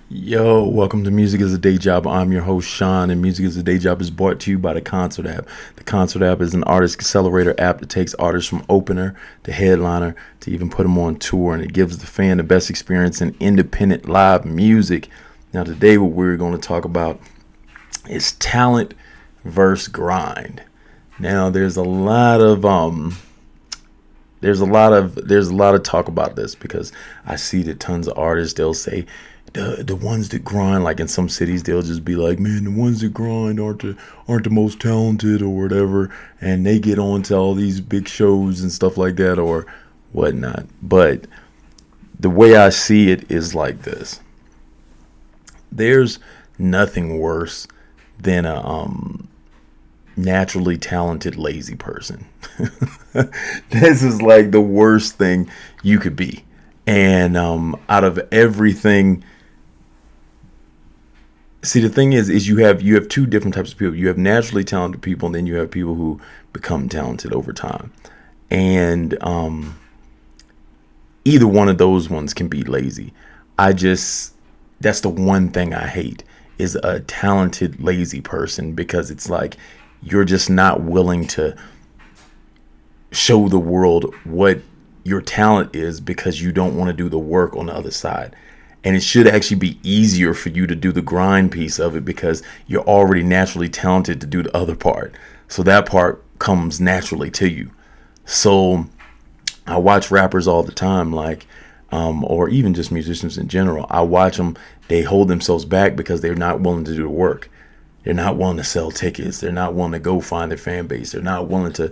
Yo, welcome to Music is a Day Job. I'm your host, Sean, and Music is a Day Job is brought to you by the Concert app. The Concert app is an artist accelerator app that takes artists from opener to headliner to even put them on tour, and it gives the fan the best experience in independent live music. Now, today, what we're going to talk about is talent versus grind. Now, there's a lot of talk about this because I see that tons of artists, they'll say the ones that grind, like in some cities they'll just be like, man, the ones that grind aren't the most talented or whatever, and they get on to all these big shows and stuff like that or whatnot. But the way I see it is like this: there's nothing worse than a naturally talented lazy person. This is like the worst thing you could be. And out of everything, see, the thing is you have two different types of people. You have naturally talented people, and then you have people who become talented over time. And either one of those ones can be lazy. I just That's the one thing I hate, is a talented lazy person, because it's like you're just not willing to show the world what your talent is because you don't want to do the work on the other side. And it should actually be easier for you to do the grind piece of it because you're already naturally talented to do the other part. So that part comes naturally to you. So I watch rappers all the time, like, or even just musicians in general. I watch them, they hold themselves back because they're not willing to do the work. They're not willing to sell tickets. They're not willing to go find their fan base. They're not willing to,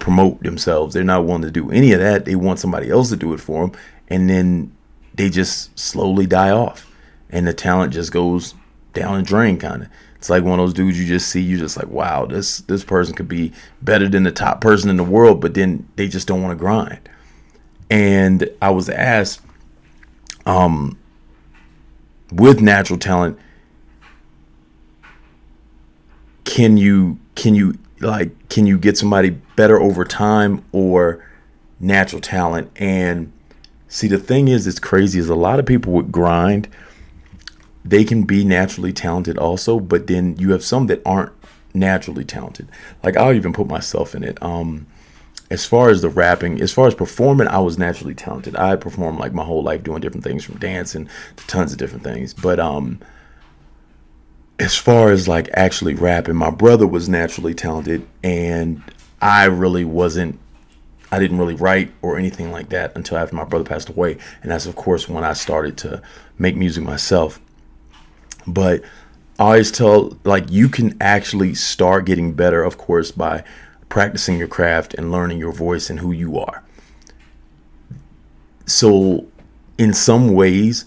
promote themselves. They're not willing to do any of that. They want somebody else to do it for them. And then they just slowly die off. And the talent just goes down the drain, kind of. It's like one of those dudes you just see, you just like, wow, this person could be better than the top person in the world, but then they just don't want to grind. And I was asked, with natural talent, can you get somebody better over time or natural talent? And see, the thing is, it's crazy, is a lot of people with grind, they can be naturally talented also, but then you have some that aren't naturally talented. Like, I'll even put myself in it. As far as the rapping, as far as performing, I was naturally talented. I performed like my whole life doing different things, from dancing to tons of different things. But as far as like actually rapping, my brother was naturally talented, and I really wasn't. I didn't really write or anything like that until after my brother passed away, and that's of course when I started to make music myself. But I always tell, like, you can actually start getting better, of course, by practicing your craft and learning your voice and who you are. So in some ways,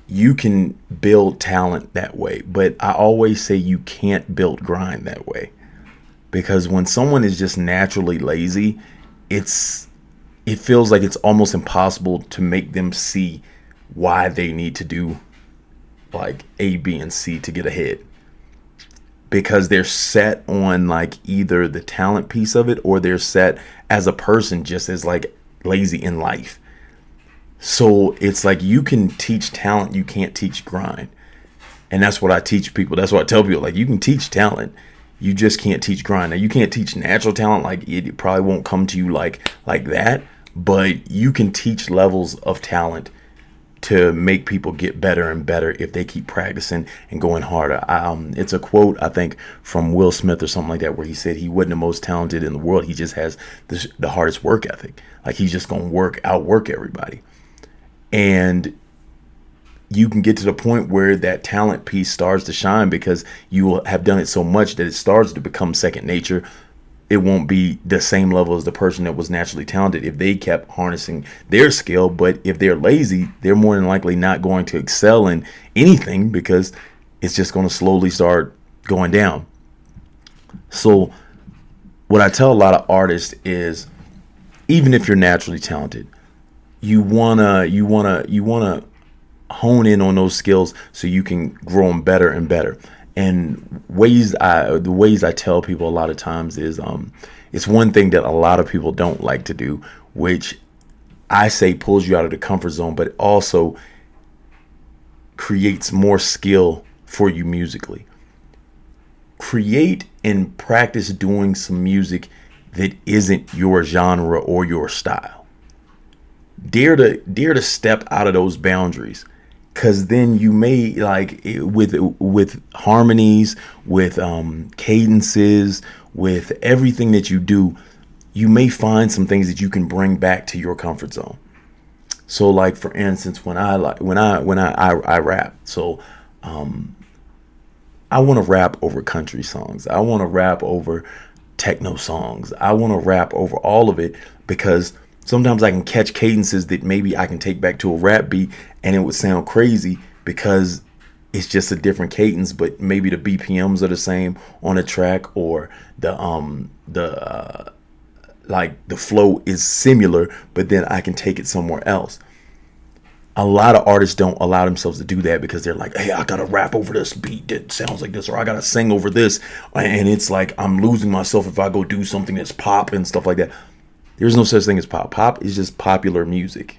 you can build talent that way, but I always say you can't build grind that way, because when someone is just naturally lazy, it feels like it's almost impossible to make them see why they need to do like A, B, and C to get ahead, because they're set on like either the talent piece of it, or they're set as a person just as like lazy in life. So it's like you can teach talent, you can't teach grind. And that's what I teach people. That's what I tell people. Like, you can teach talent, you just can't teach grind. Now, you can't teach natural talent. Like, it probably won't come to you like that. But you can teach levels of talent to make people get better and better if they keep practicing and going harder. It's a quote, I think, from Will Smith or something like that, where he said he wasn't the most talented in the world. He just has the hardest work ethic. Like, he's just going to outwork everybody. And you can get to the point where that talent piece starts to shine because you will have done it so much that it starts to become second nature. It won't be the same level as the person that was naturally talented if they kept harnessing their skill. But if they're lazy, they're more than likely not going to excel in anything, because it's just going to slowly start going down. So what I tell a lot of artists is, even if you're naturally talented, you wanna hone in on those skills so you can grow them better and better. And the ways I tell people a lot of times is, it's one thing that a lot of people don't like to do, which I say pulls you out of the comfort zone, but also creates more skill for you musically. Create and practice doing some music that isn't your genre or your style. Dare to step out of those boundaries, because then you may, like, with harmonies, with cadences, with everything that you do, you may find some things that you can bring back to your comfort zone. So, like, for instance, when I rap, so I want to rap over country songs. I want to rap over techno songs. I want to rap over all of it, because sometimes I can catch cadences that maybe I can take back to a rap beat and it would sound crazy because it's just a different cadence, but maybe the BPMs are the same on a track, or the flow is similar, but then I can take it somewhere else. A lot of artists don't allow themselves to do that because they're like, hey, I gotta rap over this beat that sounds like this, or I gotta sing over this, and it's like I'm losing myself if I go do something that's pop and stuff like that. There's no such thing as pop. Pop is just popular music.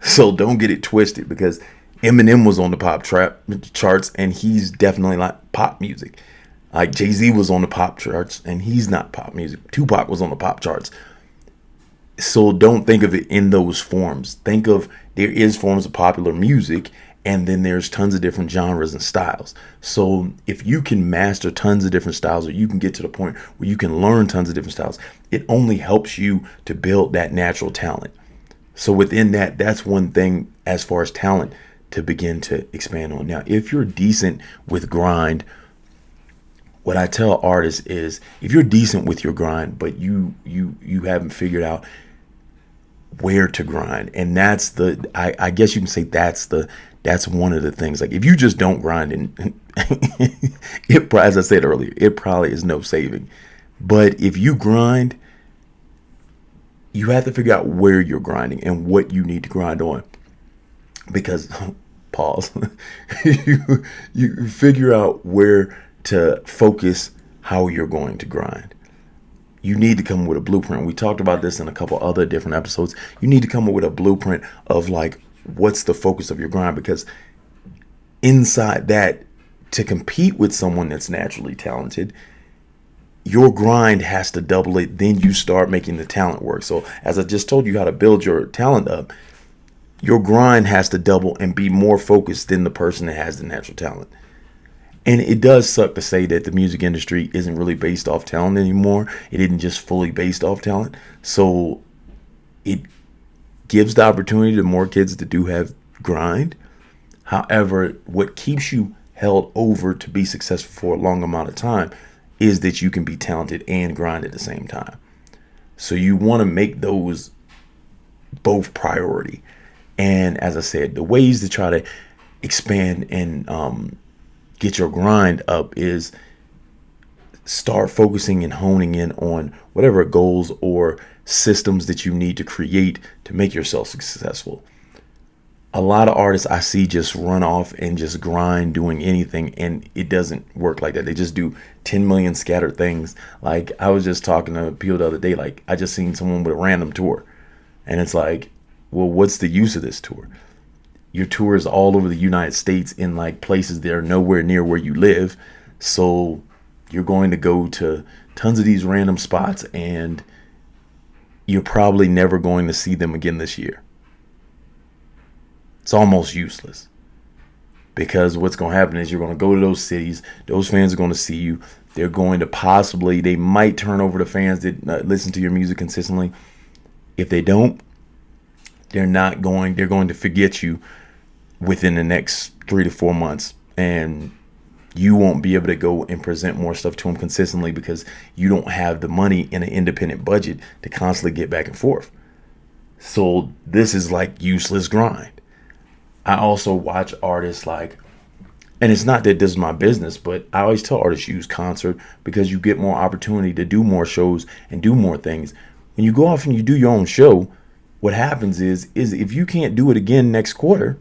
So don't get it twisted, because Eminem was on the pop trap charts and he's definitely not pop music. Like Jay-Z was on the pop charts and he's not pop music. Tupac was on the pop charts. So don't think of it in those forms. Think of, there is forms of popular music, and then there's tons of different genres and styles. So if you can master tons of different styles, or you can get to the point where you can learn tons of different styles, it only helps you to build that natural talent. So within that, that's one thing as far as talent to begin to expand on. Now, if you're decent with grind, what I tell artists is, if you're decent with your grind, but you haven't figured out where to grind, and that's the, I guess you can say that's one of the things. Like, if you just don't grind, and as I said earlier, it probably is no saving. But if you grind, you have to figure out where you're grinding and what you need to grind on. Because, pause, you figure out where to focus, how you're going to grind. You need to come up with a blueprint. We talked about this in a couple other different episodes. You need to come up with a blueprint of, like, what's the focus of your grind, because inside that, to compete with someone that's naturally talented, your grind has to double it. Then you start making the talent work. So as I just told you how to build your talent up, your grind has to double and be more focused than the person that has the natural talent. And it does suck to say that the music industry isn't really based off talent anymore. It isn't just fully based off talent. So it gives the opportunity to more kids that do have grind. However, what keeps you held over to be successful for a long amount of time is that you can be talented and grind at the same time. So you want to make those both priority. And as I said, the ways to try to expand and get your grind up is start focusing and honing in on whatever goals or systems that you need to create to make yourself successful. A lot of artists I see just run off and just grind doing anything, and it doesn't work like that. They just do 10 million scattered things. Like, I was just talking to people the other day, like, I just seen someone with a random tour, and it's like, well, what's the use of this tour? Your tour is all over the United States in, like, places that are nowhere near where you live. So you're going to go to tons of these random spots, and you're probably never going to see them again this year. It's almost useless, because what's going to happen is you're going to go to those cities. Those fans are going to see you. They're going to they might turn over to fans that listen to your music consistently. If they don't, they're going to forget you within the next 3 to 4 months. And you won't be able to go and present more stuff to them consistently, because you don't have the money in an independent budget to constantly get back and forth. So this is like useless grind. I also watch artists, like, and it's not that this is my business, but I always tell artists use concert, because you get more opportunity to do more shows and do more things. When you go off and you do your own show, what happens is if you can't do it again next quarter,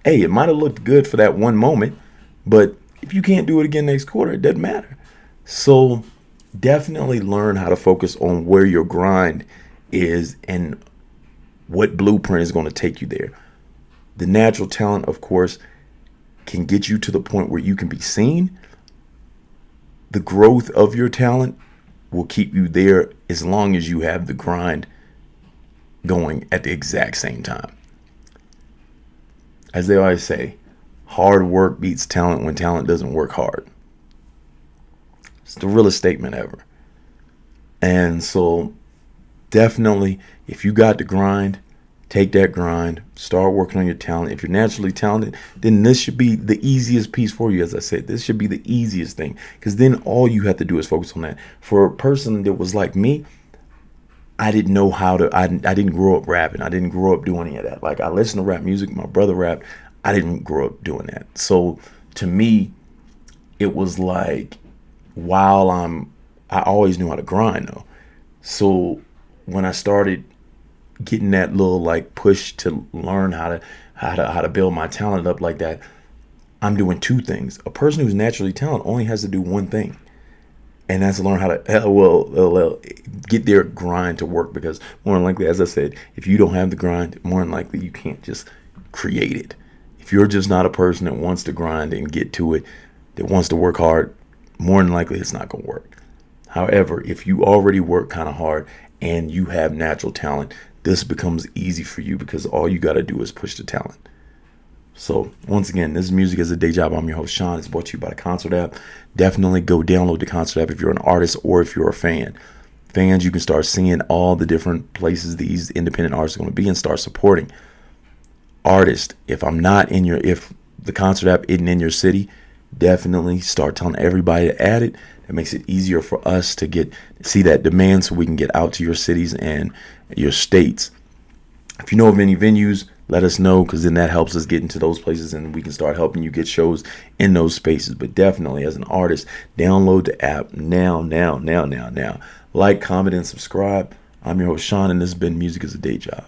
hey, it might have looked good for that one moment, but if you can't do it again next quarter, it doesn't matter. So definitely learn how to focus on where your grind is and what blueprint is going to take you there. The natural talent, of course, can get you to the point where you can be seen. The growth of your talent will keep you there as long as you have the grind going at the exact same time. As they always say, hard work beats talent when talent doesn't work hard. It's the realest statement ever. And so definitely, if you got the grind, take that grind, start working on your talent. If you're naturally talented, then this should be the easiest piece for you. As I said, this should be the easiest thing, because then all you have to do is focus on that. For a person that was like me, I didn't know how to, I didn't grow up rapping. I didn't grow up doing any of that. Like, I listened to rap music. My brother rapped. I didn't grow up doing that. So to me, it was like, I always knew how to grind though. So when I started getting that little like push to learn how to build my talent up like that, I'm doing two things. A person who's naturally talented only has to do one thing, and that's learn how to get their grind to work. Because more than likely, as I said, if you don't have the grind, more than likely you can't just create it. If you're just not a person that wants to grind and get to it, that wants to work hard, more than likely it's not going to work. However, if you already work kind of hard and you have natural talent, this becomes easy for you, because all you got to do is push the talent. So once again, this is Music as a Day Job. I'm your host, Sean. It's brought to you by the Concert app. Definitely go download the Concert app if you're an artist or if you're a fan. Fans, you can start seeing all the different places these independent artists are going to be and start supporting. Artists, if the Concert app isn't in your city, definitely start telling everybody to add it. That makes it easier for us to see that demand, so we can get out to your cities and your states. If you know of any venues, let us know, because then that helps us get into those places and we can start helping you get shows in those spaces. But definitely, as an artist, download the app now. Like, comment, and subscribe. I'm your host, Sean, and this has been Music as a Day Job.